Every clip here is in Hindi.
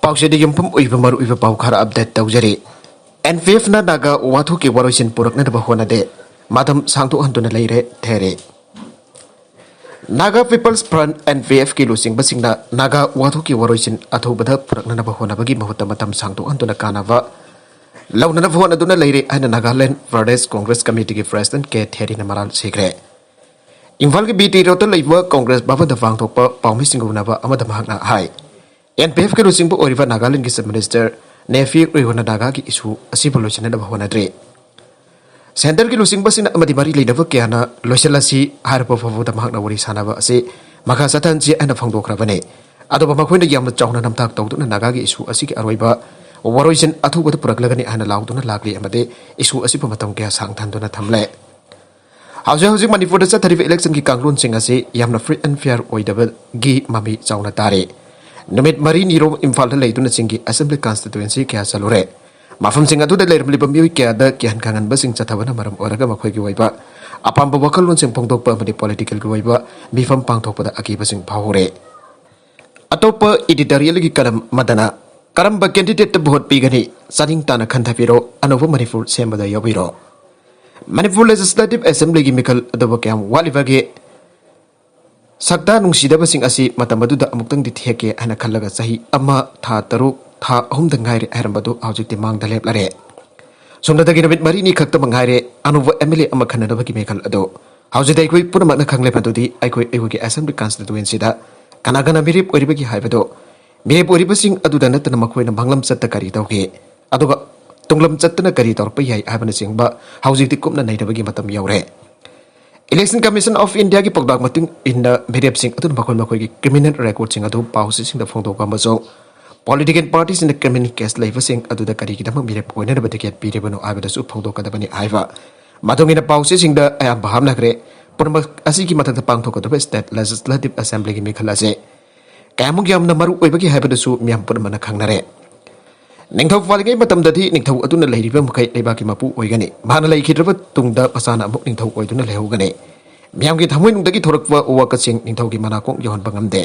पाउसेदी यमफम उइबा मरु उइबा पाउ खरा अपडेट तौजरी NVF ना नागा वाथु के वरोइसिन पुरकनदबा होनदे मादम सांगतु हंतुना लेरे थेरे नागा पीपल्स फ्रंट NVF की लुसिंग बसिंगना नागा वाथु के वरोइसिन अथुबदा पुरकनदबा होनबगी महत्ता मतम सांगतु हंतुना कानावा लौनना होनदुना लेरे आइना नागालैंड प्रदेश कांग्रेस कमेटी के प्रेसिडेंट के थेरी नमराल सिग्रे इम्फाल के बीटी रोड लेबा कांग्रेस बाबा दफांग थोपा पाउमिसिंगुनाबा अमदा महना हाई NPF के लुसिंग बो ओरिबा नागालैंड की सब मिनिस्टर नेफी रिहोना नागा की इशू असिबो लोचनदबा होनद्रे सेंटर की लुसिंग बसिन अमदी मरी लेनबा क्याना लोचलसी हारपो फवोदा महना वरी सानाबा असे मखा सतन जी अना फंगदोखराबने अदोबा मखोइना यामना चावना नमताक तौदुना नागा की इशू असि के अरोइबा वरोइसन अथुबद पुरकलगनी हाना लाउदुना लागली अमदे इशू असिबो मतम क्या सांगथानदुना थमले हौजिक मणिपुर चथरिब इलेक्शन की कांगलून सिंह असे यामना फ्री एंड फेयर ओइदबगी ममी चावना तारे नुमित मरी निरोम इम्फाल लेदुना सिंगी असेंबली कॉन्स्टिट्यूएंसी क्या चलुरे मफम सिंह अदुदा लेरमलिबा मियोइ क्यादा क्यान खांगन बसिंग चथबना मरम ओरगा मखोइगी वइबा अपाम्बा वखललोन सिंह फोंदोकपा अमदि पॉलिटिकल की वइबा मिफम पांगथोकपदा अकीबसिंग फावरे अतोप एडिटोरियल की कलम मदना करम कैंडिडेट भोट पीगनी सनिंग ताना खंथापिरो अनोबो मणिपुर सेमबदा योबिरो मणिपुर लेजिस्लेटिव असेंबली की मिखल अदबो क्याम वालिबगे सक्ता नुंसीदबसिंग असि मतम अदुदा अमुक्तंग दि थेके हना खल्लगा सही अमा था तरुक था अहुम दंगाइरे हरमबदु आउजिकति मांगदा लेपलारे सोमदगी नबित मरीनी खक्त मंगाइरे अनुभव MLA अमा खन्नदबगी मेखल अदो हाउजिदा अखोइ पुनमकना खंगले पदुदी अखोइ असेंबली कॉन्स्टिट्यूएंसी दा कनागना मिरिप ओरिबगी हाइबदो मिरिप ओरिबसिंग अदुदा नतना मखोइना भांगलम चत्ता करी तौगे अदुगा तुंगलम चत्तना करी तौरप याइ हाइबना सिंगबा हाउजिकति कुमना नैदबगी मतम you're election commission of India की पगदाक मतिंग इन मिरेप सिंह अदुन मखोइ मखोइ की क्रिमिनल रिकॉर्ड सिंह अदु पाउसी सिंह द फोंदोका मजो political parties in criminal case लेव सिंह अदुदा करी किदम मिरेप ओइनब टिकेट पीरेबनो आबदसु फोंदोकदबनी आइबा मादोंगिना पाउसी सिंह द आया भावना करे पुरम असि की मथक पांगथोकदब स्टेट लेजिस्लेटिव असेंबली की मिखलासे कामुग यामना मरु ओइबगी हाइबदसु मियाम पुरमना खंगनरे निंगथौ फालिगै मतमददि निंगथौ अदुना लेरिबा मखै लेबाकी मपु ओइगनि माना लेखिद्रब तुंगदा पसाना अमुक निंगथौ ओइदुना लेहोगनि मियामगी थमोइ नुंगदगी थोरकवा ओवाकसिंग निंगथौगी मनाकोंग यहनबा ngamde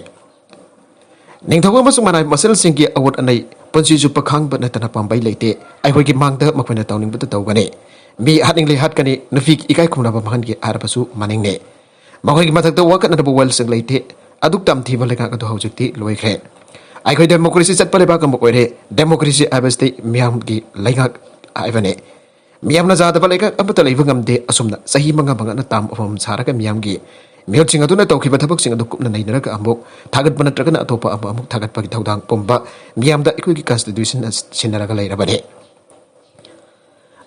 निंगथौ अमसुंग मनाइ मसल सिंगी अवोट अनै पुंसि जुप खांगब नतना पाम्बै लेते आइहोइगी मांगदा मखोइना तौनिंगबद तौगनि मी हानिंगले हातकनि नुफिक इकाइ खुमनाबा महनगी आरबसु मानिंगने मखोइगी मथकदा वाकनदबा वेलसिंग लेते अदुक तमथिबा लेगा अदु हौजिकति लोइख्रे आइखोइ डेमोक्रेसी चटपलेबा कम ओइरे डेमोक्रेसी आबस्ते मियामगी लैगाक आइबने मियामना जादबा लेगा अबता लेबा ngamde असुमना सही मंगा बंगना ताम अफम सारगा मियामगी मियोचिंग अदुना तौखिबा थबकसिंग अदु कुपना नैनरगा अमुक थागतबा नत्रगना अतोपा अमुक थागतपागी थौदांग पोंबा मियामदा इखोइगी कॉन्स्टिट्यूशन सिनरगा लेरबने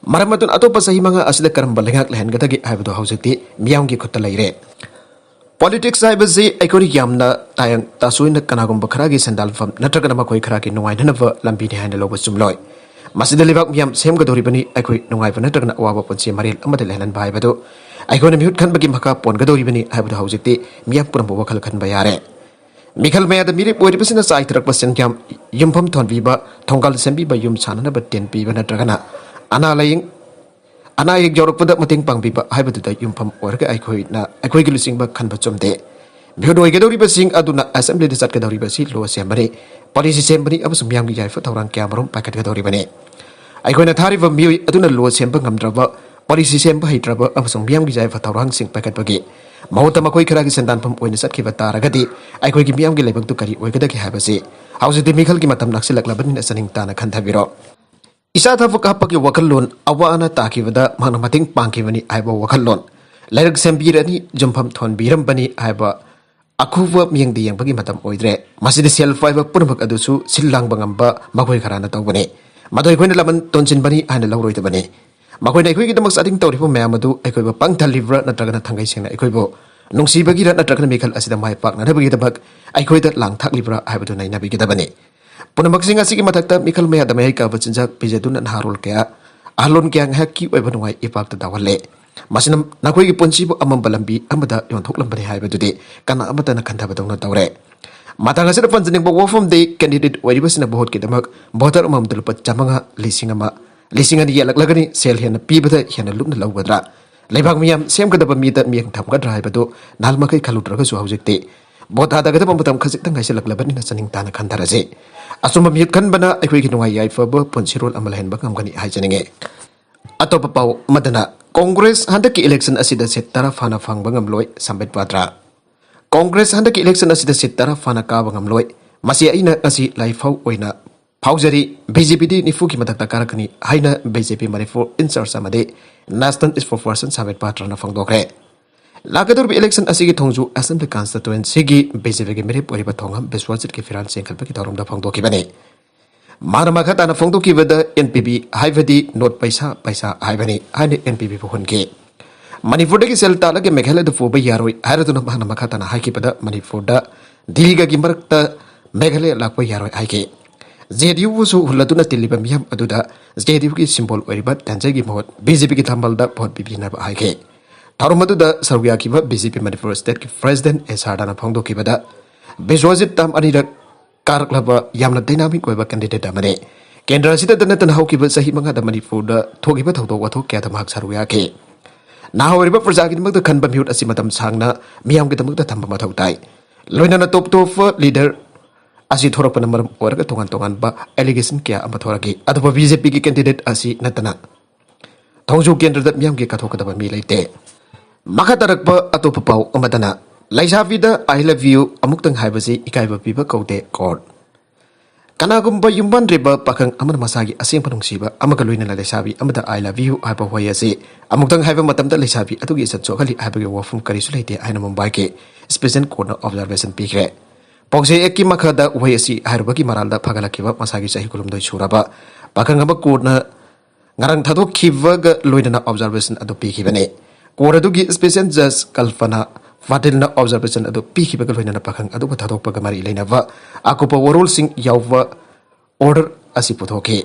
मरमतुन अतोपा सही मंगा असले करम बलेगाक लहनगदगी आइबदो हौजति मियामगी खुत्ता लेरे पॉलिटिक्स हाइबसे अखोरी यामना तायंग तासुइन कनागुंबा खरागी सेंदालफम नत्रगना मखोइ खरागी नुंगाइननब लंबिनि हाइना लोब जुमलोय मसिदा लेबाक मियाम सेमगदोरिबनी अखोइ नुंगाइबा नत्रगना अवाबा पुंसि मरेल अमदा लेहनन बाइबदो अखोइना मिहुत खनबगी मखा पोनगदोरिबनी हाइबदो हौजिकति मियाम पुरमबो वखल खनबा यारे मिखल मयादा मिरिप ओइरिबसिना साइथरकबा सेनक्याम युमफम थोनबीबा थोंगाल सेंबीबा युम साननबा टेन पीबा नत्रगना अना एक जौरपद मतेंग पांगबीबा हाइबदुदा युमफम ओरगा अखोइगी लुसिंगबा खनबा चुमदे भिडोइगदौरिबा सिंह अदुना असेंबली द चटगदौरिबा सि लो सेमबने पॉलिसी सेमबनी अबसु मियामगी याइफा थौरांग क्यामरोम पाइखतगदौरिबने अखोइना थारिबा मियोइ अदुना लो सेमबा ngamdraba पॉलिसी सेमबा हैट्रबा अबसु मियामगी याइफा थौरांग सिंह पाइखतबगी महौता मखोइ खरागी सेंदानफम ओइना चटखिबा तारगदि अखोइगी मियामगी लेबकतु करी ओइगदगी हाइबसे हाउजिदि मिखलगी मतम नक्सिलकलबनिना सनिंग ताना खंथाबिरो इसा थबक हपकी वखललोन अवाना ताकिबदा मांगना मतिंग पांगिबनी आइबा वखललोन लाइरक सेंबीरनी जुमफम थोनबीरमबनी आइबा अखुवा मियंगदि यंबगी मतम ओइद्रे मसिदि सेल्फ आइबा पुरमक अदुसु सिल्लांगबा ngamba मखोइ खराना तौबने मदोइ खोइना लमन तोनचिनबनी आइना लौरोइदबने मखोइना अखोइगी दमक सादिंग तौरिबो मयाम अदु अखोइबा पांगथलिब्रा नत्रगना थंगाइ सेंना अखोइबो नुंसीबगी नत्रगना मिखल असिदा माइ पाकनाबगी दबक अखोइदा लांगथाकलिब्रा आइबदु नाइनाबगी दबने पुनमक्सिंग असिगी मथक्ता मिखल मया दमै का बचिंजाक पिजेदुन नारोल क्या आहलोन क्या ngaki ओइबा नुवाइ इपाक्ता दावले मसिनम नखोइगी पुंसिबु अमम बलंबी अमदा योंथोकलंबदे हाइबदुदि कना अमतना खंथाबदौना तौरे मातांग असिदा पंजनिंग वोफम दे कैंडिडेट ओइरिबसिना भोट की दमक भोटर अमम दुलप चमंगा लिसिंग अनि यलकलगनी सेल हेन पीबदा हेन लुकना लौगद्रा लेबाक मियाम सेमगदबा मीदा मियंग थमगद्रा हाइबदु नालमखै खलुद्रगसु हौजिकते Bota da gada pamatam khasik tang haisel laklabani na saning tana khandaraje asuma miyut khan bana ekhoi ki nungai yai faba punsirol amal hen bakam gani haijaninge atop pau madana Congress handaki election asida set tara fana fang bangam loi sambet patra Congress handaki election asida set tara fana ka bangam loi masi aina asi laifau oina faujari BJP di nifu ki matak karakani haina BJP Manipur in-charge amade national spokesperson sambet patra na fangdokre Lagador election asigi thongju assembly constituency gi BJP gi mere poriba thongam beswajit ki firan sengkal ki thorom da phangdo ki bane marama khata na phangdo ki bada NPP haibadi not paisa haibani hani NPP phon ke Manipur da ki sel ta lage meghalaya da foba yaroi hairadu na bahana makhata na haiki bada Manipur da Delhi gi marakta meghalaya lakpa yaroi haike JDU su huladuna tiliba miyam aduda JDU ki symbol oriba tanjai gi mohot BJP ki thambal da bhot bibi na haike Tarumadu da Sarwia kiba BJP Manipur State ki President Esardana Phongdo kibada Biswajit tam anira karaklaba yamna dynamic weba candidate amane Kendra sita dana tan haukiba sahi manga da Manipur da thogiba thawdo wathok kya da mahak Sarwia ke Nahawriba prajagi magda khanba miut asi matam sangna miyam ki tamagda thamba mathau tai Loina na top leader asi thorakpana maram oraga tongan ba allegation kya ama thoragi adaba BJP ki candidate asi natana Thongju kendra da miyam ki kathokada ba mi leite Makatarakba atop pau amadana Laisavida I love you amuktang haibasi ikaiba piba kaude court Kanagumba yumban riba pakang amana masagi asing panungsiba amagaluina na Laisabi amada I love you haiba hoyasi amuktang haiba matamda Laisabi atugi isat sokali haiba wafum karisulite aina Mumbai ke special court observation pikre Pongse eki makada hoyasi hairubaki maralda pagalakiba masagi sahi kulumdoi suraba pakang aba court na ngarang thadok khiwaga loina observation adu pikibane Koradugi special judge Kalpana Fatilna observation adu piki bagal hoina pakang adu bathadok pagamari leinava akupa warol sing yawwa order asi puthoke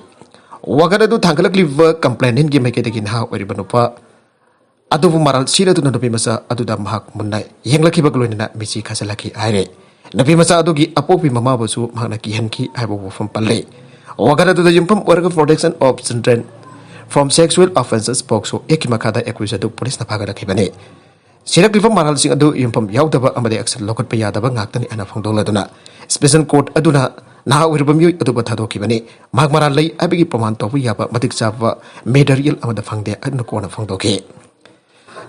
wagaradu thangalak live complainant gi mekedegin ha oribanupa adu maral sira tu nabi masa adu da mahak munai yenglaki bagal hoina michi khasalaki aire nabi masa adu gi apopi mama basu mahna ki henki aibo wofam palle wagaradu da yumpam organ protection of children from sexual offenses pokso ekimakada accused police na phagara khibane sirak livam maral sing adu yumpam yaudaba amade action lokot pa yadaba ngaktani ana phongdoladuna special court aduna na uribam yu adu bathado khibane mag maral lei abigi praman tobu yaba matik chaba material amada phangde aduna kona phongdoke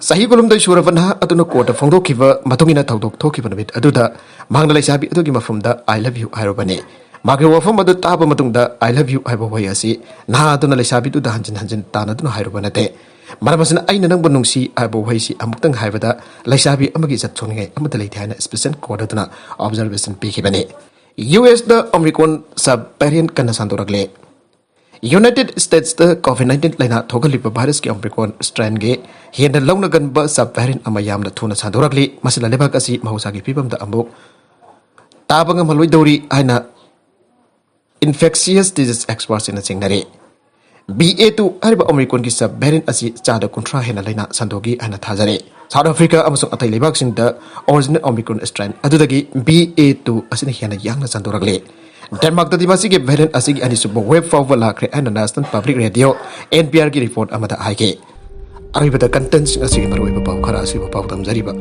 sahi kolum dai suravana aduna court phongdo khiba matungina tawdok thokhiba namit aduda mangna laisabi adugi mafumda I love you airobane Magi wafam adu taba matungda I love you aiba hoyasi na aduna laisabi du da hanjin tana duna hairubanate maramasina aina nang bunungsi aiba hoyasi amuktang haibada laisabi amagi satchongai amata leithana special court aduna observation pikibane US the Omicron subvariant kana sandoragle United States the COVID-19 laina thogaliba virus ki Omicron strain ge hena longna ganba subvariant amayam na thuna sandorakli masila lebak asi mahusagi pibam da amuk tabanga maloi dori aina Infectious disease experts in a signare. BA2 ariba Omicron ki subvariant asi chada kontra hena laina sandogi ana thajare. South Africa amasung atai lebak sing the original Omicron strain adudagi BA2 asina hena yangna sandoragle. Denmark da dimasi ke variant asi ani subo web forward lakre and National Public Radio NPR ki report amada haike. Ariba da contents asi maru iba pau khara asi pau tamjariba.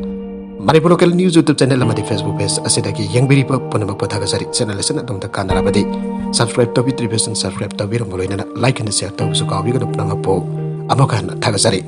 Manipur local news YouTube channel amadi Facebook page asidagi yangbiriba punama pathagasari channel lesson adum da kanarabadi subscribe to subscribe to like and share to su kawi ga pnanga po amokan thagasari